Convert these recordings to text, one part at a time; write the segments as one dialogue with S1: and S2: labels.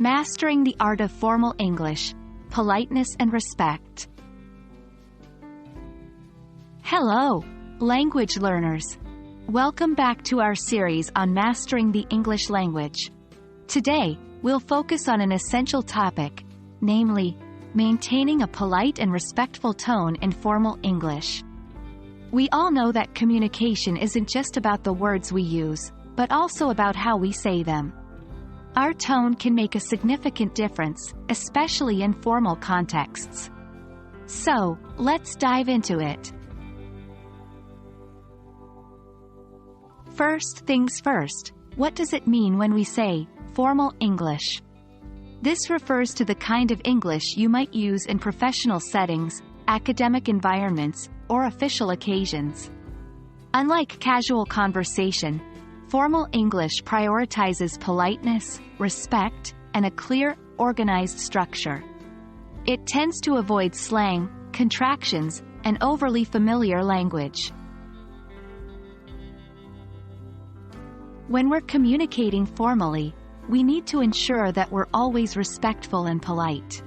S1: Mastering the Art of Formal English, Politeness and Respect. Hello, language learners. Welcome back to our series on mastering the English language. Today, we'll focus on an essential topic, namely, maintaining a polite and respectful tone in formal English. We all know that communication isn't just about the words we use, but also about how we say them. Our tone can make a significant difference, especially in formal contexts. So, let's dive into it. First things first, what does it mean when we say formal English? This refers to the kind of English you might use in professional settings, academic environments, or official occasions. Unlike casual conversation, formal English prioritizes politeness, respect, and a clear, organized structure. It tends to avoid slang, contractions, and overly familiar language. When we're communicating formally, we need to ensure that we're always respectful and polite.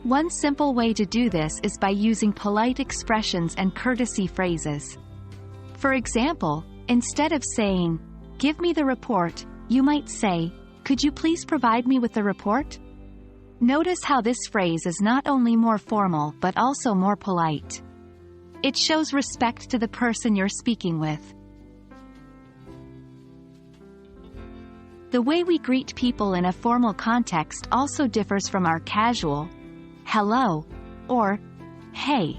S1: One simple way to do this is by using polite expressions and courtesy phrases. For example, instead of saying, "Give me the report," you might say, "Could you please provide me with the report?" Notice how this phrase is not only more formal but also more polite. It shows respect to the person you're speaking with. The way we greet people in a formal context also differs from our casual hello or hey.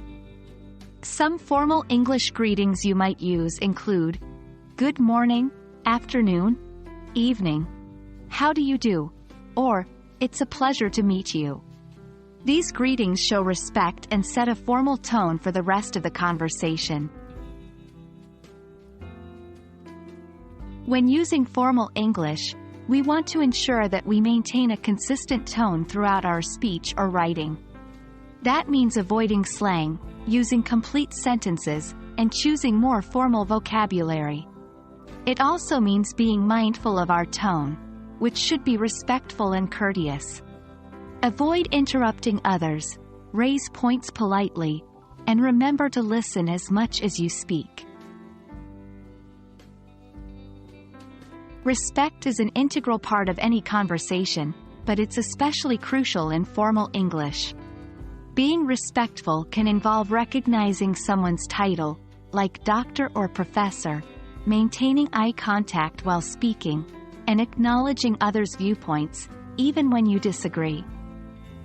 S1: Some formal English greetings you might use include good morning, afternoon, evening, how do you do, or it's a pleasure to meet you. These greetings show respect and set a formal tone for the rest of the conversation. When using formal English, we want to ensure that we maintain a consistent tone throughout our speech or writing. That means avoiding slang, using complete sentences, and choosing more formal vocabulary. It also means being mindful of our tone, which should be respectful and courteous. Avoid interrupting others, raise points politely, and remember to listen as much as you speak. Respect is an integral part of any conversation, but it's especially crucial in formal English. Being respectful can involve recognizing someone's title, like doctor or professor, maintaining eye contact while speaking, and acknowledging others' viewpoints, even when you disagree.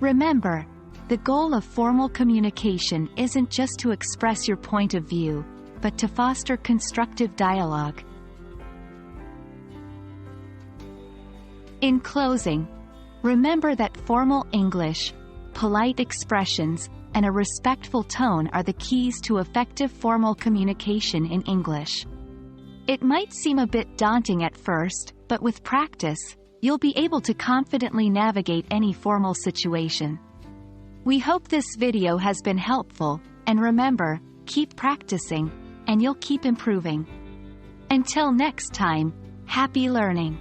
S1: Remember, the goal of formal communication isn't just to express your point of view, but to foster constructive dialogue. In closing, remember that formal English, polite expressions, and a respectful tone are the keys to effective formal communication in English. It might seem a bit daunting at first, but with practice, you'll be able to confidently navigate any formal situation. We hope this video has been helpful, and remember, keep practicing, and you'll keep improving. Until next time, happy learning!